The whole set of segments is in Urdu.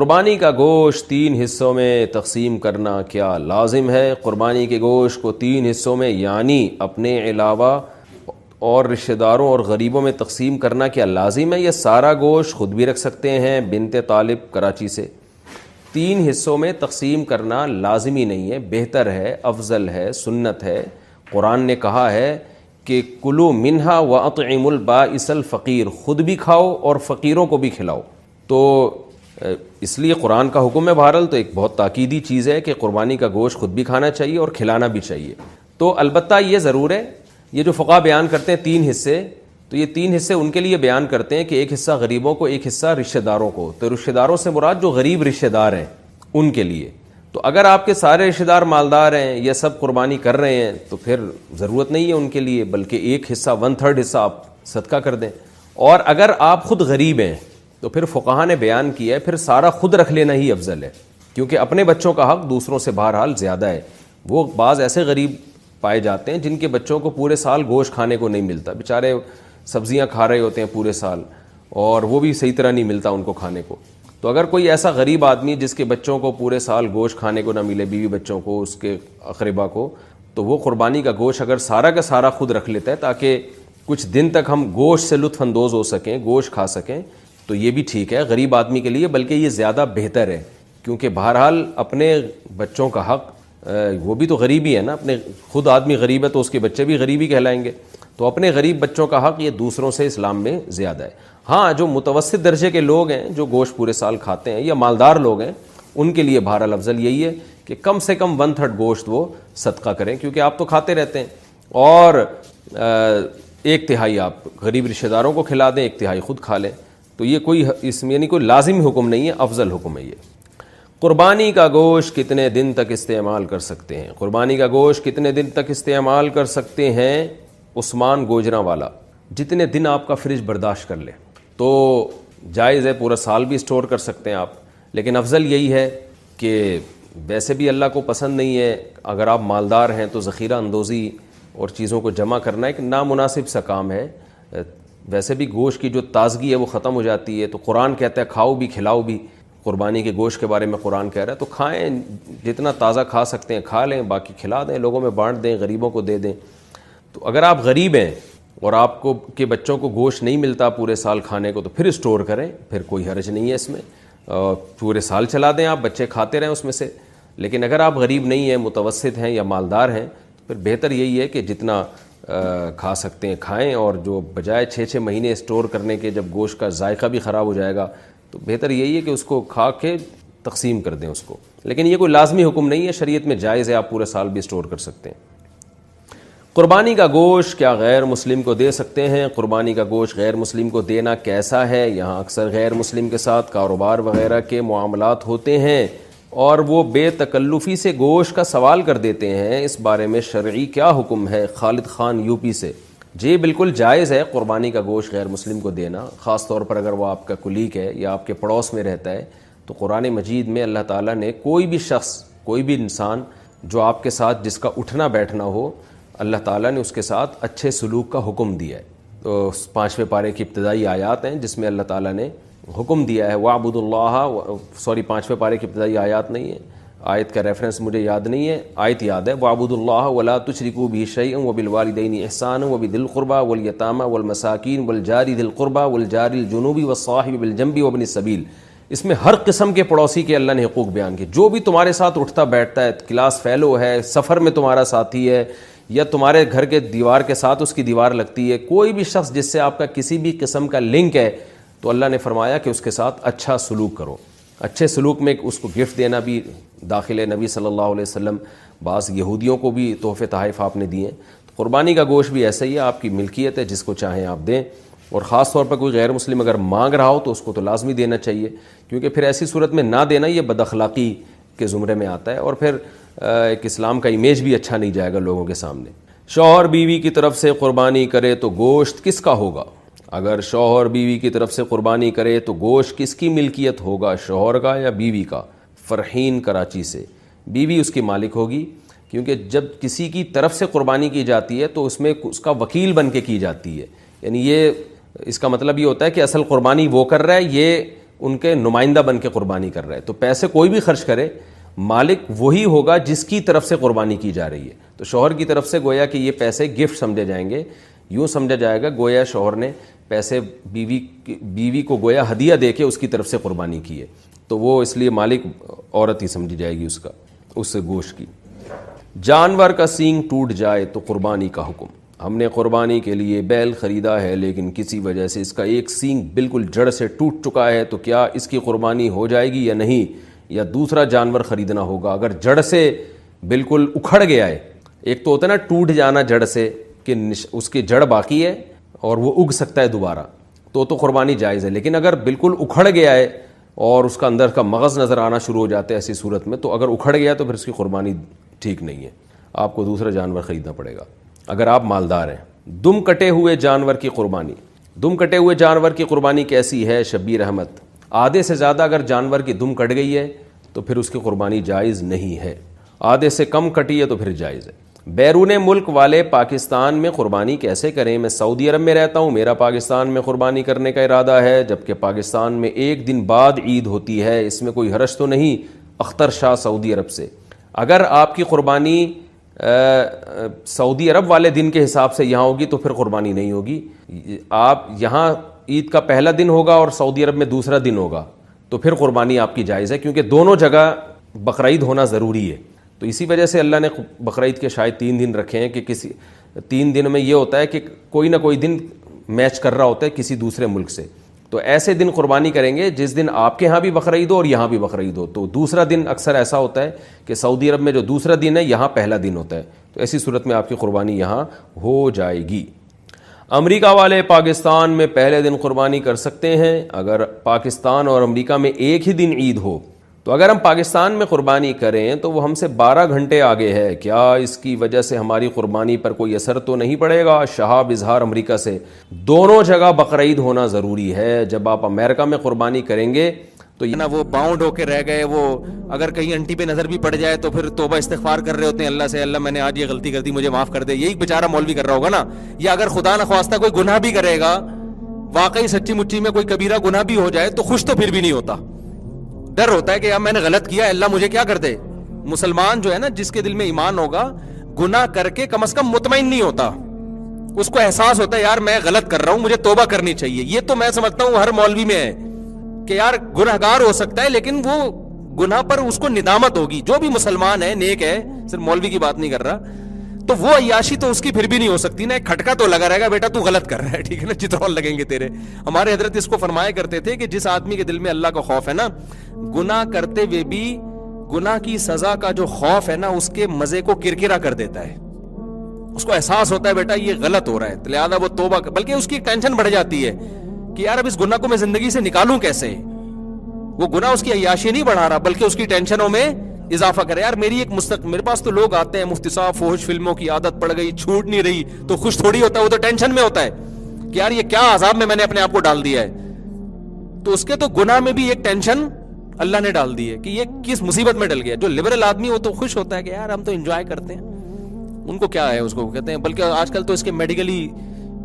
قربانی کا گوشت 3 حصوں میں تقسیم کرنا کیا لازم ہے؟ قربانی کے گوشت کو 3 حصوں میں یعنی اپنے علاوہ اور رشتہ داروں اور غریبوں میں تقسیم کرنا کیا لازم ہے؟ یہ سارا گوشت خود بھی رکھ سکتے ہیں؟ بنت طالب کراچی سے۔ 3 حصوں میں تقسیم کرنا لازمی نہیں ہے، بہتر ہے، افضل ہے، سنت ہے۔ قرآن نے کہا ہے کہ کلوا منہا واطعموا البائس الفقیر، خود بھی کھاؤ اور فقیروں کو بھی کھلاؤ۔ تو اس لیے قرآن کا حکم ہے، بہرحال تو ایک بہت تاکیدی چیز ہے کہ قربانی کا گوشت خود بھی کھانا چاہیے اور کھلانا بھی چاہیے۔ تو البتہ یہ ضرور ہے، یہ جو فقہا بیان کرتے ہیں 3 حصے، تو یہ 3 حصے ان کے لیے بیان کرتے ہیں کہ ایک حصہ غریبوں کو، ایک حصہ رشتہ داروں کو۔ تو رشتہ داروں سے مراد جو غریب رشتہ دار ہیں ان کے لیے۔ تو اگر آپ کے سارے رشتہ دار مالدار ہیں، یہ سب قربانی کر رہے ہیں، تو پھر ضرورت نہیں ہے ان کے لیے، بلکہ ایک حصہ 1/3 حصہ آپ صدقہ کر دیں۔ اور اگر آپ خود غریب ہیں تو پھر فقہا نے بیان کیا ہے پھر سارا خود رکھ لینا ہی افضل ہے، کیونکہ اپنے بچوں کا حق دوسروں سے بہرحال زیادہ ہے۔ وہ بعض ایسے غریب پائے جاتے ہیں جن کے بچوں کو پورے سال گوشت کھانے کو نہیں ملتا، بیچارے سبزیاں کھا رہے ہوتے ہیں پورے سال اور وہ بھی صحیح طرح نہیں ملتا ان کو کھانے کو۔ تو اگر کوئی ایسا غریب آدمی جس کے بچوں کو پورے سال گوشت کھانے کو نہ ملے، بیوی بچوں کو، اس کے اقربا کو، تو وہ قربانی کا گوشت اگر سارا کا سارا خود رکھ لیتا ہے تاکہ کچھ دن تک ہم گوشت سے لطف اندوز ہو سکیں، گوشت کھا سکیں، تو یہ بھی ٹھیک ہے غریب آدمی کے لیے، بلکہ یہ زیادہ بہتر ہے، کیونکہ بہرحال اپنے بچوں کا حق، وہ بھی تو غریب ہی ہے نا، اپنے خود آدمی غریب ہے تو اس کے بچے بھی غریب ہی کہلائیں گے، تو اپنے غریب بچوں کا حق یہ دوسروں سے اسلام میں زیادہ ہے۔ ہاں، جو متوسط درجے کے لوگ ہیں جو گوشت پورے سال کھاتے ہیں یا مالدار لوگ ہیں، ان کے لیے بہرحال افضل یہی ہے کہ کم سے کم 1/3 گوشت وہ صدقہ کریں، کیونکہ آپ تو کھاتے رہتے ہیں، اور 1/3 آپ غریب رشتہ داروں کو کھلا دیں، 1/3 خود کھا لیں۔ تو یہ کوئی اس میں یعنی کوئی لازمی حکم نہیں ہے، افضل حکم ہے یہ۔ قربانی کا گوشت کتنے دن تک استعمال کر سکتے ہیں؟ قربانی کا گوشت کتنے دن تک استعمال کر سکتے ہیں؟ عثمان گوجراں والا، جتنے دن آپ کا فریج برداشت کر لے تو جائز ہے، پورا سال بھی اسٹور کر سکتے ہیں آپ، لیکن افضل یہی ہے کہ ویسے بھی اللہ کو پسند نہیں ہے، اگر آپ مالدار ہیں تو ذخیرہ اندوزی اور چیزوں کو جمع کرنا ایک نامناسب سا کام ہے۔ ویسے بھی گوشت کی جو تازگی ہے وہ ختم ہو جاتی ہے، تو قرآن کہتا ہے کھاؤ بھی کھلاؤ بھی، قربانی کے گوشت کے بارے میں قرآن کہہ رہا ہے، تو کھائیں، جتنا تازہ کھا سکتے ہیں کھا لیں، باقی کھلا دیں، لوگوں میں بانٹ دیں، غریبوں کو دے دیں۔ تو اگر آپ غریب ہیں اور آپ کو کے بچوں کو گوشت نہیں ملتا پورے سال کھانے کو، تو پھر اسٹور کریں، پھر کوئی حرج نہیں ہے اس میں، پورے سال چلا دیں، آپ بچے کھاتے رہیں اس میں سے۔ لیکن اگر آپ غریب نہیں ہیں، متوسط ہیں یا مالدار ہیں، تو پھر بہتر یہی ہے کہ جتنا کھا سکتے ہیں کھائیں، اور جو بجائے 6 مہینے اسٹور کرنے کے جب گوشت کا ذائقہ بھی خراب ہو جائے گا، تو بہتر یہی ہے کہ اس کو کھا کے تقسیم کر دیں اس کو۔ لیکن یہ کوئی لازمی حکم نہیں ہے، شریعت میں جائز ہے، آپ پورے سال بھی اسٹور کر سکتے ہیں۔ قربانی کا گوشت کیا غیر مسلم کو دے سکتے ہیں؟ قربانی کا گوشت غیر مسلم کو دینا کیسا ہے؟ یہاں اکثر غیر مسلم کے ساتھ کاروبار وغیرہ کے معاملات ہوتے ہیں اور وہ بے تکلفی سے گوشت کا سوال کر دیتے ہیں، اس بارے میں شرعی کیا حکم ہے؟ خالد خان یوپی سے۔ جی بالکل جائز ہے قربانی کا گوشت غیر مسلم کو دینا، خاص طور پر اگر وہ آپ کا کلیگ ہے یا آپ کے پڑوس میں رہتا ہے۔ تو قرآن مجید میں اللہ تعالیٰ نے کوئی بھی شخص، کوئی بھی انسان جو آپ کے ساتھ جس کا اٹھنا بیٹھنا ہو، اللہ تعالیٰ نے اس کے ساتھ اچھے سلوک کا حکم دیا ہے۔ تو 5ویں پارے کی ابتدائی آیات ہیں جس میں اللہ تعالیٰ نے حکم دیا ہے وَاعْبُدُوا اللَّهَ، 5ویں پارے کی ابتدائی آیات نہیں ہے، آیت کا ریفرنس مجھے یاد نہیں ہے، آیت یاد ہے، وَاعْبُدُوا اللَّهَ وَلَا تُشْرِكُوا بِهِ شَيْئًا وَبِالْوَالِدَيْنِ إِحْسَانًا وَبِذِي الْقُرْبَى وَالْيَتَامَى وَالْمَسَاكِينِ وَالْجَارِ ذِي الْقُرْبَى وَالْجَارِ الْجُنُوبِ وَالصَّاحِبِ بِالْجَنبِ وَابْنِ السَّبِيلِ۔ اس میں ہر قسم کے پڑوسی کے اللہ نے حقوق بیان کیے، جو بھی تمہارے ساتھ اٹھتا بیٹھتا ہے، کلاس فیلو ہے، سفر میں تمہارا ساتھی ہے، یا تمہارے گھر کے دیوار کے ساتھ اس کی دیوار لگتی ہے، کوئی بھی شخص جس سے آپ کا کسی بھی قسم کا لنک ہے، تو اللہ نے فرمایا کہ اس کے ساتھ اچھا سلوک کرو۔ اچھے سلوک میں اس کو گفٹ دینا بھی داخل ہے، نبی صلی اللہ علیہ وسلم بعض یہودیوں کو بھی تحفے تحائف آپ نے دیے ہیں۔ تو قربانی کا گوشت بھی ایسا ہی ہے، آپ کی ملکیت ہے، جس کو چاہیں آپ دیں، اور خاص طور پر کوئی غیر مسلم اگر مانگ رہا ہو تو اس کو تو لازمی دینا چاہیے، کیونکہ پھر ایسی صورت میں نہ دینا یہ بد اخلاقی کے زمرے میں آتا ہے، اور پھر ایک اسلام کا امیج بھی اچھا نہیں جائے گا لوگوں کے سامنے۔ شوہر بیوی کی طرف سے قربانی کرے تو گوشت کس کا ہوگا؟ اگر شوہر بیوی کی طرف سے قربانی کرے تو گوشت کس کی ملکیت ہوگا، شوہر کا یا بیوی کا؟ فرحین کراچی سے۔ بیوی اس کی مالک ہوگی، کیونکہ جب کسی کی طرف سے قربانی کی جاتی ہے تو اس میں اس کا وکیل بن کے کی جاتی ہے، یعنی یہ اس کا مطلب یہ ہوتا ہے کہ اصل قربانی وہ کر رہا ہے، یہ ان کے نمائندہ بن کے قربانی کر رہا ہے. تو پیسے کوئی بھی خرچ کرے مالک وہی ہوگا جس کی طرف سے قربانی کی جا رہی ہے. تو شوہر کی طرف سے گویا کہ یہ پیسے گفٹ سمجھے جائیں گے, یوں سمجھا جائے گا گویا شوہر نے پیسے بیوی کو گویا ہدیہ دے کے اس کی طرف سے قربانی کی ہے, تو وہ اس لیے مالک عورت ہی سمجھی جائے گی اس گوشت کی. جانور کا سینگ ٹوٹ جائے تو قربانی کا حکم. ہم نے قربانی کے لیے بیل خریدا ہے لیکن کسی وجہ سے اس کا ایک سینگ بالکل جڑ سے ٹوٹ چکا ہے, تو کیا اس کی قربانی ہو جائے گی یا نہیں, یا دوسرا جانور خریدنا ہوگا؟ اگر جڑ سے بالکل اکھڑ گیا ہے, ایک تو ہوتا ہے نا ٹوٹ جانا جڑ سے کہ اس کی جڑ باقی ہے اور وہ اگ سکتا ہے دوبارہ, تو قربانی جائز ہے. لیکن اگر بالکل اکھڑ گیا ہے اور اس کا اندر کا مغز نظر آنا شروع ہو جاتا ہے ایسی صورت میں, تو اگر اکھڑ گیا تو پھر اس کی قربانی ٹھیک نہیں ہے, آپ کو دوسرا جانور خریدنا پڑے گا اگر آپ مالدار ہیں. دم کٹے ہوئے جانور کی قربانی. دم کٹے ہوئے جانور کی قربانی کیسی ہے؟ شبیر احمد. آدھے سے زیادہ اگر جانور کی دم کٹ گئی ہے تو پھر اس کی قربانی جائز نہیں ہے, آدھے سے کم کٹی ہے تو پھر جائز ہے. بیرون ملک والے پاکستان میں قربانی کیسے کریں؟ میں سعودی عرب میں رہتا ہوں, میرا پاکستان میں قربانی کرنے کا ارادہ ہے, جبکہ پاکستان میں ایک دن بعد عید ہوتی ہے, اس میں کوئی حرج تو نہیں؟ اختر شاہ سعودی عرب سے. اگر آپ کی قربانی سعودی عرب والے دن کے حساب سے یہاں ہوگی تو پھر قربانی نہیں ہوگی. آپ یہاں عید کا پہلا دن ہوگا اور سعودی عرب میں دوسرا دن ہوگا تو پھر قربانی آپ کی جائز ہے, کیونکہ دونوں جگہ بقرعید ہونا ضروری ہے. تو اسی وجہ سے اللہ نے بقرعید کے شاید 3 دن رکھے ہیں کہ کسی 3 دن میں یہ ہوتا ہے کہ کوئی نہ کوئی دن میچ کر رہا ہوتا ہے کسی دوسرے ملک سے. تو ایسے دن قربانی کریں گے جس دن آپ کے ہاں بھی بقرعید ہو اور یہاں بھی بقرعید ہو. تو دوسرا دن اکثر ایسا ہوتا ہے کہ سعودی عرب میں جو دوسرا دن ہے یہاں پہلا دن ہوتا ہے, تو ایسی صورت میں آپ کی قربانی یہاں ہو جائے گی. امریکہ والے پاکستان میں پہلے دن قربانی کر سکتے ہیں اگر پاکستان اور امریکہ میں ایک ہی دن عید ہو. تو اگر ہم پاکستان میں قربانی کریں تو وہ ہم سے 12 گھنٹے آگے ہے, کیا اس کی وجہ سے ہماری قربانی پر کوئی اثر تو نہیں پڑے گا؟ شہاب اظہار امریکہ سے. دونوں جگہ بقرعید ہونا ضروری ہے. جب آپ امریکہ میں قربانی کریں گے تو یہ نا وہ باؤنڈ ہو کے رہ گئے, وہ اگر کہیں انٹی پہ نظر بھی پڑ جائے تو پھر توبہ استغفار کر رہے ہوتے ہیں اللہ سے, اللہ میں نے آج یہ غلطی کر دی مجھے معاف کر دے. یہی بیچارہ مولوی کر رہا ہوگا نا. یا اگر خدا نخواستہ کوئی گناہ بھی کرے گا, واقعی سچی مچی میں کوئی کبیرہ گناہ بھی ہو جائے تو خوش تو پھر بھی نہیں ہوتا, ڈر ہوتا ہے کہ یار میں نے غلط کیا, اللہ مجھے کیا کر دے. مسلمان جو ہے نا جس کے دل میں ایمان ہوگا, گناہ کر کے کم از کم مطمئن نہیں ہوتا, اس کو احساس ہوتا ہے یار میں غلط کر رہا ہوں, مجھے توبہ کرنی چاہیے. یہ تو میں سمجھتا ہوں ہر مولوی میں ہے کہ یار گنہگار ہو سکتا ہے لیکن وہ گناہ پر اس کو ندامت ہوگی. جو بھی مسلمان ہے نیک ہے, صرف مولوی کی بات نہیں کر رہا, تو وہ عیاشی تو اس کی پھر بھی نہیں ہو سکتی نا. ایک کھٹکا تو لگا رہے گا بیٹا تو غلط کر رہا ہے, ٹھیک ہے نا, چترول لگیں گے تیرے. ہمارے حضرت اس کو فرمایا کرتے تھے کہ جس آدمی کے دل میں اللہ کا خوف ہے نا, گناہ کرتے ہوئے بھی گناہ کی سزا کا جو خوف ہے نا اس کے مزے کو کرکرا کر دیتا ہے. اس کو احساس ہوتا ہے بیٹا یہ غلط ہو رہا ہے, لہذا وہ توبہ, بلکہ اس کی ٹینشن بڑھ جاتی ہے کہ یار اب اس گناہ کو میں زندگی سے نکالوں کیسے. وہ گناہ اس کی عیاشی نہیں بڑھا رہا بلکہ اس کی ٹینشنوں میں اضافہ کرے. یار میری ایک میرے پاس تو لوگ آتے ہیں, مفتی صاحب فوحش فلموں کی عادت پڑ گئی, چھوٹ نہیں رہی, تو خوش تھوڑی ہوتا ہے, وہ تو ٹینشن میں ہوتا ہے کہ یار یہ کیا عذاب میں نے اپنے آپ کو ڈال دیا ہے. تو اس کے تو گناہ میں بھی ایک ٹینشن اللہ نے ڈال دی ہے کہ یہ کس مصیبت میں ڈل گیا. جو لبرل آدمی وہ تو خوش ہوتا ہے کہ یار ہم تو انجوائے کرتے ہیں, ان کو کیا ہے, اس کو کہتے ہیں. بلکہ آج کل تو اس کے میڈیکلی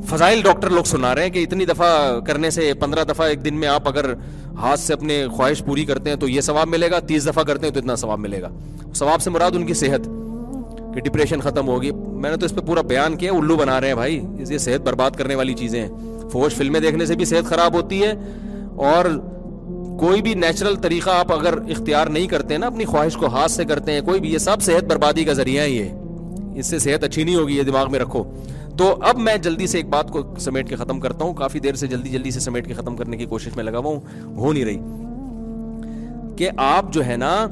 فضائل ڈاکٹر لوگ سنا رہے ہیں کہ اتنی دفعہ کرنے سے 15 دفعہ ایک دن میں آپ اگر ہاتھ سے اپنے خواہش پوری کرتے ہیں تو یہ ثواب ملے گا, 30 دفعہ کرتے ہیں تو اتنا ثواب ملے گا. ثواب سے مراد ان کی صحت, کہ ڈپریشن ختم ہوگی. میں نے تو اس پہ پورا بیان کیا, الو بنا رہے ہیں بھائی, یہ صحت برباد کرنے والی چیزیں ہیں. فوش فلمیں دیکھنے سے بھی صحت خراب ہوتی ہے, اور کوئی بھی نیچرل طریقہ آپ اگر اختیار نہیں کرتے ہیں نا, اپنی خواہش کو ہاتھ سے کرتے ہیں کوئی بھی, یہ سب صحت بربادی کا ذریعہ ہی ہے. اس سے صحت اچھی نہیں ہوگی, یہ دماغ میں رکھو. تو اب میں جلدی سے ایک بات کو سمیٹ کے ختم کرتا ہوں. کافی دیر سے جلدی سے سمیٹ کے ختم کرنے کی کوشش میں لگا ہوا ہوں, ہو نہیں رہی. کہ آپ جو ہے نا,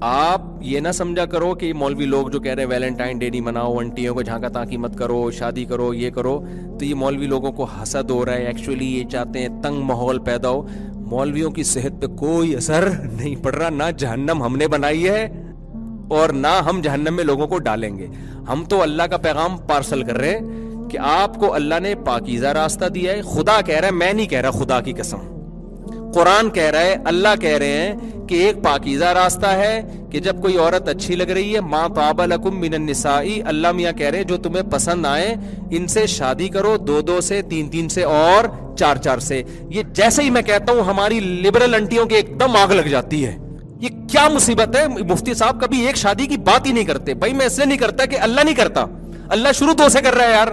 آپ یہ نہ سمجھا کرو کہ مولوی لوگ جو کہہ رہے ہیں ویلنٹائن ڈے نہیں مناؤ, انٹیوں کو جھانکا تاکی مت کرو, شادی کرو, یہ کرو, تو یہ مولوی لوگوں کو حسد ہو رہا ہے. ایکچولی یہ چاہتے ہیں تنگ ماحول پیدا ہو. مولویوں کی صحت پہ کوئی اثر نہیں پڑ رہا, نہ جہنم ہم نے بنائی ہے اور نہ ہم جہنم میں لوگوں کو ڈالیں گے. ہم تو اللہ کا پیغام پارسل کر رہے ہیں کہ آپ کو اللہ نے پاکیزہ راستہ دیا ہے. خدا کہہ رہا ہے, میں نہیں کہہ رہا, خدا کی قسم, قرآن کہہ رہا ہے, اللہ کہہ رہے ہیں کہ ایک پاکیزہ راستہ ہے کہ جب کوئی عورت اچھی لگ رہی ہے, ما طاب لکم من النساء, اللہ میاں کہہ رہے ہیں جو تمہیں پسند آئے ان سے شادی کرو, 2 سے 3 سے اور 4 سے. یہ جیسے ہی میں کہتا ہوں ہماری لبرل انٹیوں کے ایک دم آگ لگ جاتی ہے. یہ کیا مصیبت ہے, مفتی صاحب کبھی ایک شادی کی بات ہی نہیں کرتے. بھائی میں اس لیے نہیں کرتا کہ اللہ نہیں کرتا, اللہ شروع 2 سے کر رہا ہے یار.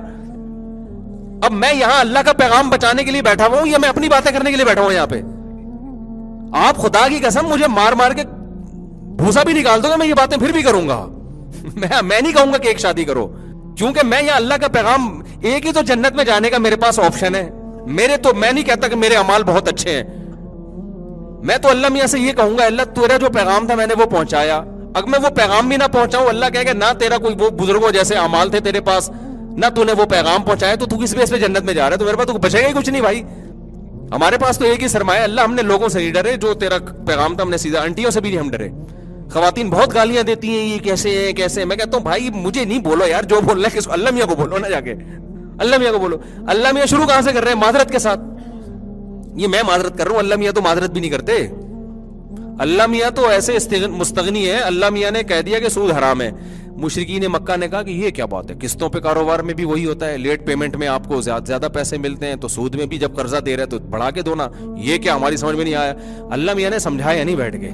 اب میں یہاں اللہ کا پیغام بچانے کے لیے بیٹھا ہوا ہوں یا میں اپنی باتیں کرنے کے لیے بیٹھا ہوں یہاں پہ؟ آپ خدا کی قسم مجھے مار مار کے بھوسا بھی نکال دو گا, میں یہ باتیں پھر بھی کروں گا. میں نہیں کہوں گا کہ ایک شادی کرو, کیونکہ میں یہاں اللہ کا پیغام, ایک ہی تو جنت میں جانے کا میرے پاس آپشن ہے. میں نہیں کہتا کہ میرے اعمال بہت اچھے ہیں, میں تو اللہ میاں سے یہ کہوں گا اللہ تیرا جو پیغام تھا میں نے وہ پہنچایا. اگر میں وہ پیغام بھی نہ پہنچاؤں, اللہ کہے گا نہ تیرا کوئی وہ بزرگوں جیسے اعمال تھے تیرے پاس, نہ تو نے وہ پیغام پہنچایا, تو کس بیس پہ جنت میں جا رہا ہے؟ تو میرے پاس تو بچے گا ہی کچھ نہیں بھائی. ہمارے پاس تو ایک ہی سرمایہ, اللہ ہم نے لوگوں سے نہیں ڈرے, جو تیرا پیغام تھا ہم نے سیدھا, انٹیوں سے بھی نہیں ہم ڈرے. خواتین بہت گالیاں دیتی ہیں یہ کیسے ہیں کیسے, میں کہتا ہوں بھائی مجھے نہیں بولو یار, جو بولنا ہے کس کو, اللہ میاں کو بولو نا, جا کے اللہ میاں کو بولو. اللہ میاں شروع کہاں سے کر رہے ہیں؟ معذرت کے ساتھ. یہ میں معذرت کر رہا ہوں, اللہ میاں تو معذرت بھی نہیں کرتے. اللہ میاں تو ایسے مستغنی ہے, اللہ میاں نے کہہ دیا کہ سود حرام ہے. مشرکین مکہ نے کہا کہ یہ کیا بات ہے, قسطوں پہ کاروبار میں بھی وہی ہوتا ہے, لیٹ پیمنٹ میں آپ کو زیادہ پیسے ملتے ہیں, تو سود میں بھی جب قرضہ دے رہے تو بڑھا کے دو نا, یہ کیا ہماری سمجھ میں نہیں آیا. اللہ میاں نے سمجھایا نہیں بیٹھ کے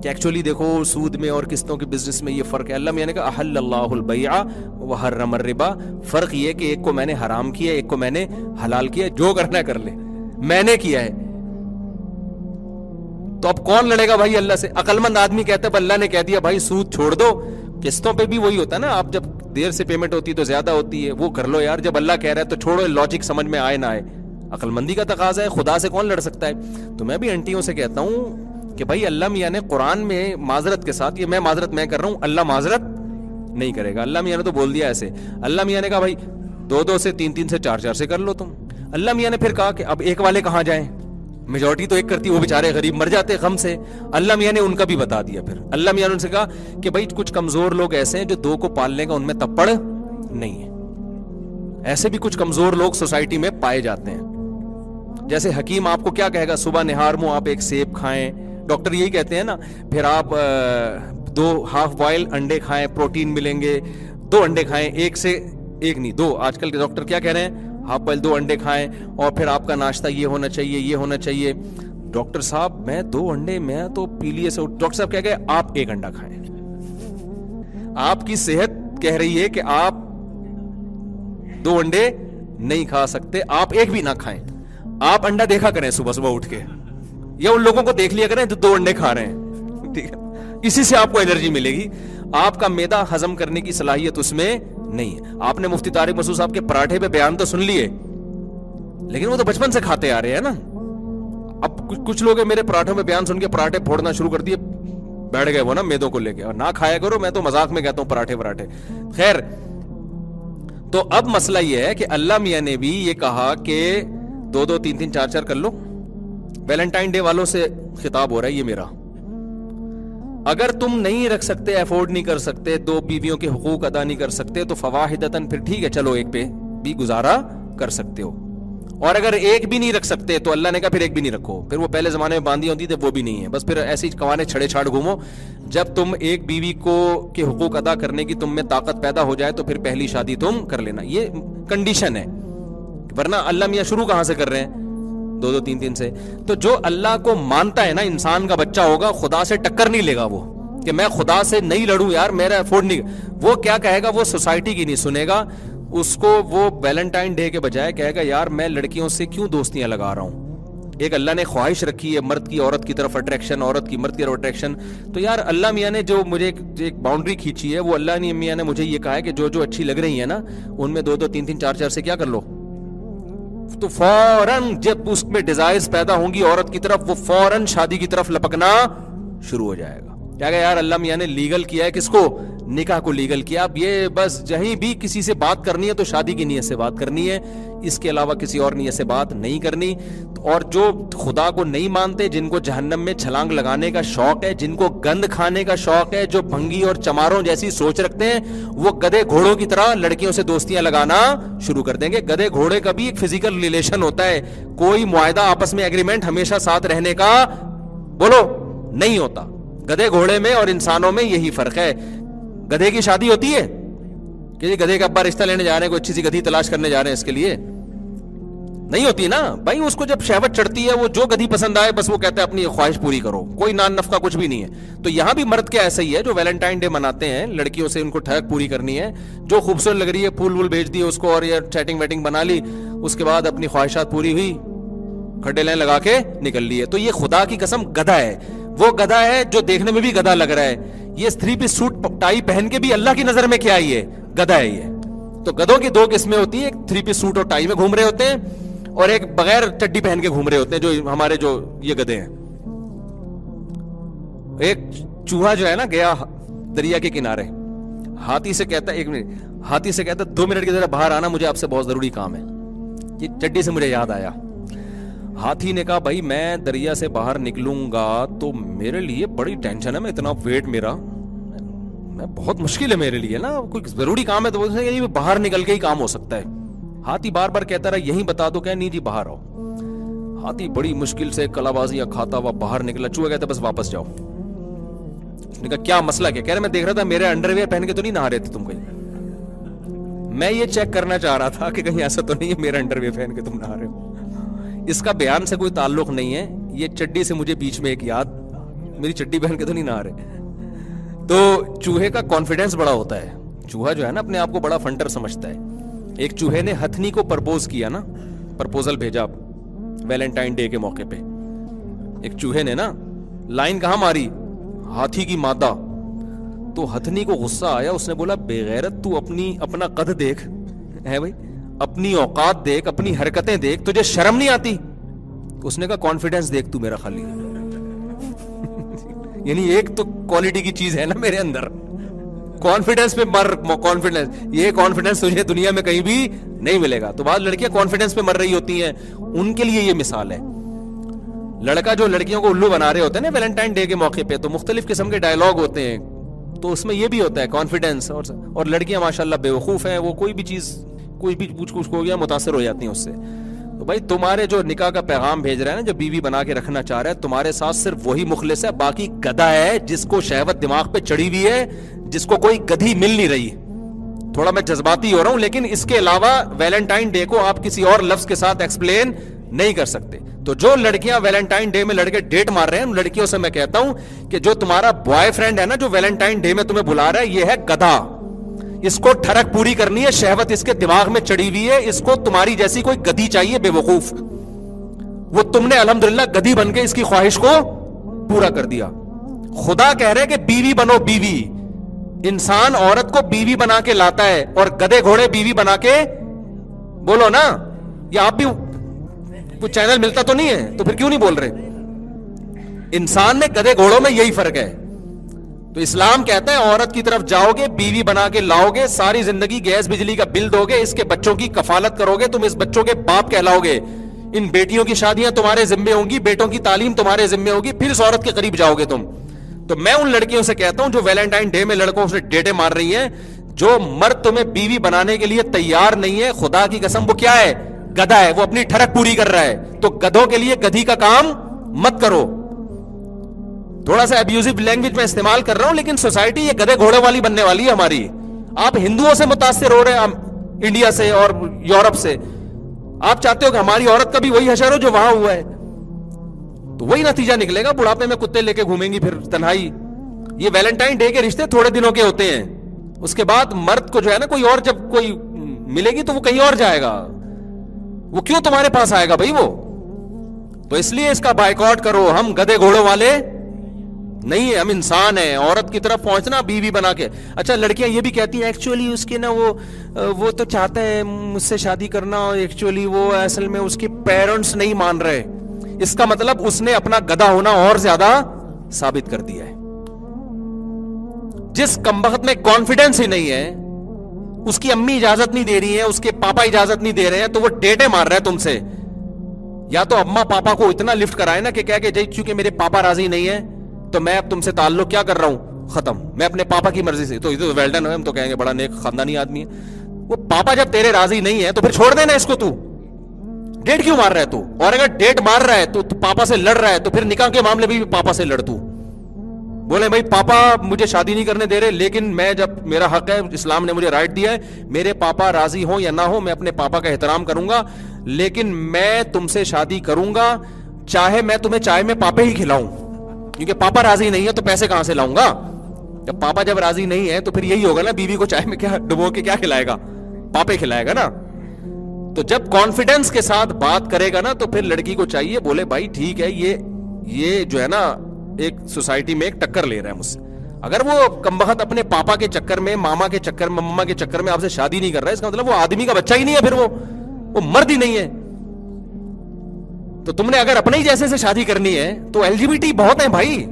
کہ ایکچولی دیکھو سود میں اور قسطوں کے بزنس میں یہ فرق ہے. اللہ میاں نے کہا احل اللہ البیع وحرم الربا, فرق یہ کہ ایک کو میں نے حرام کیا, ایک کو میں نے حلال کیا, جو کرنا ہے کر لے, میں نے کیا ہے. تو اب کون لڑے گا بھائی اللہ سے؟ عقل مند آدمی کہتا ہے اللہ نے کہہ دیا بھائی سود چھوڑ دو, قسطوں پہ بھی وہی ہوتا ہے نا, آپ جب دیر سے پیمنٹ ہوتی ہے تو زیادہ ہوتی ہے, وہ کر لو یار. جب اللہ کہہ رہا ہے تو چھوڑو, لاجک سمجھ میں آئے نہ آئے, عقل مندی کا تقاضا ہے, خدا سے کون لڑ سکتا ہے. تو میں بھی انٹیوں سے کہتا ہوں کہ بھائی اللہ میاں نے قرآن میں معذرت کے ساتھ, یہ میں معذرت میں کر رہا ہوں, اللہ معذرت نہیں کرے گا. اللہ میاں نے تو بول دیا ایسے. اللہ میاں نے کہا بھائی 2 سے 3 سے 4 سے کر لو تم. اللہ میاں نے پھر کہا کہ اب ایک والے کہاں جائیں, میجورٹی تو ایک کرتی, وہ بیچارے غریب مر جاتے غم سے. اللہ میاں نے ان کا بھی بتا دیا. پھر اللہ میاں نے ان سے کہا کہ بھائی کچھ کمزور لوگ ایسے ہیں جو 2 کو پالنے کا ان میں تپڑ نہیں ہے. ایسے بھی کچھ کمزور لوگ سوسائٹی میں پائے جاتے ہیں. جیسے حکیم آپ کو کیا کہے گا, صبح نہار منہ آپ ایک سیب کھائیں, ڈاکٹر یہی کہتے ہیں نا. پھر آپ 2 ہاف بوائل انڈے کھائیں, پروٹین ملیں گے. 2 انڈے کھائیں, 1 سے 1 نہیں 2. آج کل کے ڈاکٹر کیا کہہ رہے ہیں, ہاف بوائل 2 انڈے کھائیں, اور پھر آپ کا ناشتہ یہ ہونا چاہیے, یہ ہونا چاہیے. ڈاکٹر صاحب میں 2 انڈے, میں تو پیلیے سے. ڈاکٹر صاحب کہہ گئے آپ 1 انڈا کھائیں. آپ کی صحت کہہ رہی ہے کہ آپ 2 انڈے نہیں کھا سکتے, آپ 1 بھی نہ کھائیں. آپ انڈا دیکھا کریں صبح اٹھ کے, یا ان لوگوں کو دیکھ لیا کریں جو 2 انڈے کھا رہے ہیں, ٹھیک ہے, اسی سے آپ کو انرجی ملے گی. آپ کا معدہ ہضم کرنے کی صلاحیت اس میں نہیں ہے. آپ نے مفتی طارق مسعود صاحب کے پراٹھے پہ بیان تو سن لیے, لیکن وہ تو بچپن سے کھاتے آ رہے ہیں نا. اب کچھ لوگ میرے پراٹھوں میں بیان سن کے پراٹھے پھوڑنا شروع کر دیے, بیٹھ گئے وہ نا میدوں کو لے کے, اور نہ کھایا کرو. میں تو مذاق میں کہتا ہوں پراٹھے. خیر, تو اب مسئلہ یہ ہے کہ اللہ میاں نے بھی یہ کہا کہ 2 3 4 کر لو. ویلنٹائن ڈے والوں سے خطاب ہو رہا ہے یہ میرا. اگر تم نہیں رکھ سکتے, افورڈ نہیں کر سکتے, 2 بیویوں کے حقوق ادا نہیں کر سکتے, تو فواحدتاً, پھر ٹھیک ہے چلو 1 پہ بھی گزارا کر سکتے ہو. اور اگر 1 بھی نہیں رکھ سکتے تو اللہ نے کہا پھر 1 بھی نہیں رکھو. پھر وہ پہلے زمانے میں باندھی ہوتی تھی, وہ بھی نہیں ہے. بس پھر ایسی کوانے چھڑے چھاڑ گھومو. جب تم 1 بیوی کو کے حقوق ادا کرنے کی تم میں طاقت پیدا ہو جائے تو پھر پہلی شادی تم کر لینا. یہ کنڈیشن ہے, ورنہ اللہ میاں شروع کہاں سے کر رہے ہیں, 2 3 سے. تو جو اللہ کو مانتا ہے نا, انسان کا بچہ ہوگا, خدا سے ٹکر نہیں لے گا وہ, کہ میں خدا سے نہیں لڑوں یار, میرا افورڈ نہیں. وہ کیا کہے گا, وہ سوسائٹی کی نہیں سنے گا. اس کو وہ ویلنٹائن ڈے کے بجائے کہے گا یار میں لڑکیوں سے کیوں دوستیاں لگا رہا ہوں. ایک اللہ نے خواہش رکھی ہے, مرد کی عورت کی طرف اٹریکشن, عورت کی مرد کی طرف اٹریکشن. تو یار اللہ میاں نے جو مجھے ایک باؤنڈری کھینچی ہے, وہ اللہ میاں نے مجھے یہ کہا ہے کہ جو اچھی لگ رہی ہیں نا, ان میں 2 3 4 سے کیا کر لو. تو فوراً جب اس میں ڈیزائرز پیدا ہوں گی عورت کی طرف, وہ فوراً شادی کی طرف لپکنا شروع ہو جائے گا. کیا کہ یار اللہ میاں نے لیگل کیا ہے کس کو, نکاح کو لیگل کیا. اب یہ بس جہیں بھی کسی سے بات کرنی ہے تو شادی کی نیت سے بات کرنی ہے, اس کے علاوہ کسی اور نیت سے بات نہیں کرنی. اور جو خدا کو نہیں مانتے, جن کو جہنم میں چھلانگ لگانے کا شوق ہے, جن کو گند کھانے کا شوق ہے, جو بھنگی اور چماروں جیسی سوچ رکھتے ہیں, وہ گدھے گھوڑوں کی طرح لڑکیوں سے دوستیاں لگانا شروع کر دیں گے. گدھے گھوڑے کا بھی ایک فزیکل ریلیشن ہوتا ہے, کوئی معاہدہ آپس میں ایگریمنٹ ہمیشہ ساتھ رہنے کا بولو نہیں ہوتا. گدھے گھوڑے میں اور انسانوں میں یہی فرق ہے. گدھے کی شادی ہوتی ہے کہ گدھے کا ابا رشتہ لینے جا رہے ہیں, کوئی اچھی سی گدھی تلاش کرنے جا رہے ہیں, اس کے لیے نہیں ہوتی نا بھائی. اس کو جب شہوت چڑھتی ہے, وہ جو گدھی پسند آئے بس وہ کہتا ہے اپنی خواہش پوری کرو, کوئی نان نفقہ کچھ بھی نہیں ہے. تو یہاں بھی مرد کے ایسا ہی ہے, جو ویلنٹائن ڈے مناتے ہیں, لڑکیوں سے ان کو ٹھہک پوری کرنی ہے, جو خوبصورت لگ رہی ہے پھول وول بھیج دیے اس کو, اور یہ چیٹنگ ویٹنگ بنا لی, اس کے بعد اپنی خواہشات پوری ہوئی, کھڈے لائن لگا کے نکل لیے. تو یہ خدا کی قسم گدھا ہے. وہ گدھا ہے جو دیکھنے میں بھی گدھا لگ رہا ہے. یہ 3 پیس سوٹ ٹائی پہن کے بھی اللہ کی نظر میں کیا ہی ہے, گدھا ہے یہ. تو گدھوں کی 2 قسمیں ہوتی ہیں, ایک 3 پیس سوٹ اور ٹائی میں گھوم رہے ہوتے ہیں, اور ایک بغیر چڈی پہن کے گھوم رہے ہوتے ہیں, جو ہمارے جو یہ گدھے ہیں. ایک چوہا جو ہے نا گیا دریا کے کنارے, ہاتھی سے کہتا ہے 1 منٹ, ہاتھی سے کہتا ہے 2 منٹ کی ذرا باہر آنا, مجھے آپ سے بہت ضروری کام ہے. یہ چڈی سے مجھے یاد آیا. ہاتھی نے کہا بھائی میں دریا سے باہر نکلوں گا تو میرے لیے بڑی ٹینشن ہے, میں اتنا ویٹ میرا, میں بہت مشکل ہے میرے لیے نا, کوئی ضروری کام ہے تو وہ باہر نکل کے ہی کام ہو سکتا ہے. ہاتھی بار بار کہتا رہا یہیں بتا دو, کہ نہیں جی باہر آؤ. ہاتھی بڑی مشکل سے کلا بازیاں کھاتا ہوا باہر نکلا. چوہا کہتا بس واپس جاؤ. اس نے کہا کیا مسئلہ کیا؟ کہہ رہے میں دیکھ رہا تھا میرے انڈر ویئر پہن کے تو نہیں نہا رہے تھے تم کہیں, میں یہ چیک کرنا چاہ رہا تھا کہ کہیں ایسا تو نہیں ہے میرا انڈر ویئر پہن کے تم نہا رہے ہو. اس کا بیان سے کوئی تعلق نہیں ہے, یہ چڈی سے مجھے بیچ میں ایک یاد, میری چڈی پہن کے تو نہیں نہا رہے. تو چوہے کا کانفیڈنس بڑا ہوتا ہے. چوہا جو ہے نا اپنے آپ کو بڑا فنٹر سمجھتا ہے. ایک چوہے نے ہتھنی کو پرپوز کیا نا, پرپوزل بھیجا ویلنٹائن ڈے کے موقع پہ. ایک چوہے نے نا لائن کہاں ماری, ہاتھی کی مادہ. تو ہتھنی کو غصہ آیا, اس نے بولا بے غیرت تو اپنا قد دیکھ ہے بھائی, اپنی اوقات دیکھ, اپنی حرکتیں دیکھ, تجھے شرم نہیں آتی؟ اس نے کہا کانفیڈنس دیکھ تو میرا خالی. یعنی ایک تو کوالٹی کی چیز ہے نا میرے اندر, کانفیڈنس پہ مر, کانفیڈنس, یہ کانفیڈنس تجھے دنیا میں کہیں بھی نہیں ملے گا. تو بعض لڑکیاں کانفیڈنس پہ مر رہی ہوتی ہیں, ان کے لیے یہ مثال ہے. لڑکا جو لڑکیوں کو الو بنا رہے ہوتے ہیں نا ویلنٹائن ڈے کے موقع پہ, تو مختلف قسم کے ڈائلاگ ہوتے ہیں, تو اس میں یہ بھی ہوتا ہے کانفیڈنس. اور لڑکیاں ماشاءاللہ بیوقوف ہیں, وہ کوئی بھی چیز, کوئی بھی پوچھ کچھ ہو گیا متاثر ہو جاتی ہیں اس سے. تو بھائی تمہارے جو نکاح کا پیغام بھیج رہا ہے نا, جو بیوی بنا کے رکھنا چاہ رہا ہے, تمہارے ساتھ صرف وہی مخلص ہے, باقی گدھا ہے جس کو شہوت دماغ پہ چڑھی ہوئی ہے, جس کو کوئی گدھی مل نہیں رہی. تھوڑا میں جذباتی ہو رہا ہوں, لیکن اس کے علاوہ ویلنٹائن ڈے کو آپ کسی اور لفظ کے ساتھ ایکسپلین نہیں کر سکتے. تو جو لڑکیاں ویلنٹائن ڈے میں لڑکے ڈیٹ مار رہے ہیں, ان لڑکیوں سے میں کہتا ہوں کہ جو تمہارا بوائے فرینڈ ہے نا, جو ویلنٹائن ڈے میں تمہیں بلا رہا ہے, یہ ہے گدھا. اس کو ٹھڑک پوری کرنی ہے, شہوت اس کے دماغ میں چڑھی ہوئی ہے, اس کو تمہاری جیسی کوئی گدھی چاہیے بے وقوف. وہ تم نے الحمدللہ گدھی بن کے اس کی خواہش کو پورا کر دیا. خدا کہہ رہے کہ بیوی بنو بیوی. انسان عورت کو بیوی بنا کے لاتا ہے, اور گدھے گھوڑے بیوی بنا کے, بولو نا, یا آپ بھی کوئی چینل ملتا تو نہیں ہے, تو پھر کیوں نہیں بول رہے؟ انسان میں گدھے گھوڑوں میں یہی فرق ہے. تو اسلام کہتا ہے عورت کی طرف جاؤ گے, بیوی بنا کے لاؤ گے, ساری زندگی گیس بجلی کا بل دو گے, اس کے بچوں کی کفالت کرو گے, تم اس بچوں کے باپ کہلاؤ گے, ان بیٹیوں کی شادیاں تمہارے ذمے ہوں گی, بیٹوں کی تعلیم تمہارے ذمے ہوگی, پھر اس عورت کے قریب جاؤ گے تم. تو میں ان لڑکیوں سے کہتا ہوں جو ویلنٹائن ڈے میں لڑکوں سے ڈیٹیں مار رہی ہیں, جو مرد تمہیں بیوی بنانے کے لیے تیار نہیں ہے, خدا کی قسم وہ کیا ہے, گدھا ہے, وہ اپنی ٹھڑک پوری کر رہا ہے. تو گدھوں کے لیے گدھی کا کام مت کرو. تھوڑا سا ابیوزو لینگویج میں استعمال کر رہا ہوں, لیکن سوسائٹی یہ گدھے گھوڑے والی بننے والی ہے ہماری. آپ ہندوؤں سے متاثر ہو رہے ہیں, انڈیا سے اور یورپ سے. آپ چاہتے ہو کہ ہماری عورت کا بھی وہی حشر ہو جو وہاں ہوا ہے, تو وہی نتیجہ نکلے گا. بڑھاپے میں کتے لے کے گھومیں گی پھر تنہائی. یہ ویلنٹائن ڈے کے رشتے تھوڑے دنوں کے ہوتے ہیں, اس کے بعد مرد کو جو ہے نا کوئی اور جب کوئی ملے گی تو وہ کہیں اور جائے گا. وہ کیوں تمہارے پاس آئے گا بھائی وہ؟ تو اس لیے اس کا بائیکاٹ کرو. ہم گدھے گھوڑوں والے نہیں ہے, ہم انسان ہیں. عورت کی طرف پہنچنا بیوی بنا کے. اچھا لڑکیاں یہ بھی کہتی ہیں ایکچولی اس کے نا وہ تو چاہتا ہے مجھ سے شادی کرنا, اور ایکچولی وہ اصل میں اس کے پیرنٹس نہیں مان رہے. اس کا مطلب اس نے اپنا گدھا ہونا اور زیادہ ثابت کر دیا ہے. جس کمبخت میں کانفیڈنس ہی نہیں ہے, اس کی امی اجازت نہیں دے رہی ہے, اس کے پاپا اجازت نہیں دے رہے ہیں, تو وہ ڈیٹے مار رہا ہے تم سے. یا تو اما پاپا کو اتنا لفٹ کرائے نا کہ کہہ کہ جی چونکہ میرے پاپا راضی نہیں ہے تو میں اب تم سے تعلق کیا کر رہا ہوں, ختم, میں اپنے پاپا کی مرضی سے. تو یہ تو ویل ڈن ہے, ہم تو کہیں گے بڑا نیک خاندانی آدمی ہے. وہ پاپا جب تیرے راضی نہیں ہے تو پھر چھوڑ دینا اس کو. تو ڈیٹ کیوں مار رہا ہے تو؟ اور اگر ڈیٹ مار رہا ہے تو پاپا سے لڑ رہا ہے تو پھر نکاح کے معاملے بھی پاپا سے لڑ. تو بولے بھائی پاپا مجھے شادی نہیں کرنے دے رہے, لیکن میں جب میرا حق ہے, اسلام نے مجھے رائٹ دیا ہے, میرے پاپا راضی ہوں یا نہ ہو, میں اپنے پاپا کا احترام کروں گا, لیکن میں تم سے شادی کروں گا چاہے میں تمہیں چائے میں پاپے ہی کھلاؤں, کیونکہ پاپا راضی نہیں ہے تو پیسے کہاں سے لاؤں گا. جب پاپا جب راضی نہیں ہے تو پھر یہی ہوگا نا, بیوی کو چائے میں کیا ڈبو کے کیا کھلائے گا, پاپے کھلائے گا نا. تو جب کانفیڈنس کے ساتھ بات کرے گا نا تو پھر لڑکی کو چاہیے بولے بھائی ٹھیک ہے, یہ جو ہے نا ایک سوسائٹی میں ایک ٹکر لے رہا ہے مجھ سے. اگر وہ کمبخت اپنے پاپا کے چکر میں, ماما کے چکر میں, مما کے چکر میں آپ سے شادی نہیں کر رہا ہے, اس کا مطلب وہ آدمی کا بچہ ہی نہیں ہے, پھر وہ مرد ہی نہیں ہے. تو تم نے اگر اپنے ہی جیسے سے شادی کرنی ہے تو ایل جی بی ٹی بہت ہیں بھائی,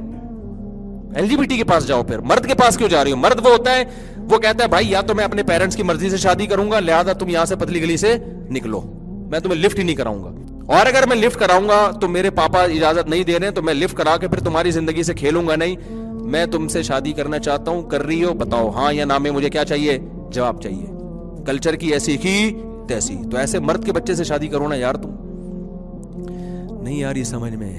ایل جی بی ٹی کے پاس جاؤ. پھر مرد کے پاس کیوں جا رہی ہو؟ مرد وہ ہوتا ہے, وہ کہتا ہے بھائی یا تو میں اپنے پیرنٹس کی مرضی سے شادی کروں گا, لہذا تم یہاں سے پتلی گلی سے نکلو, میں تمہیں لفٹ ہی نہیں کراؤں گا. اور اگر میں لفٹ کراؤں گا تو میرے پاپا اجازت نہیں دے رہے ہیں, تو میں لفٹ کرا کے پھر تمہاری زندگی سے کھیلوں گا نہیں. میں تم سے شادی کرنا چاہتا ہوں, کر رہی ہو, بتاؤ ہاں یا نہ میں, مجھے کیا چاہیے, جواب چاہیے. کلچر کی ایسی کی تیسی. تو ایسے مرد کے بچے سے شادی کرو نا یار. تم نہیں آ رہی سمجھ میں,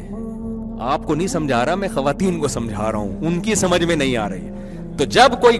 آپ کو نہیں سمجھا رہا, میں خواتین کو سمجھا رہا ہوں, ان کی سمجھ میں نہیں آ رہی. تو جب کوئی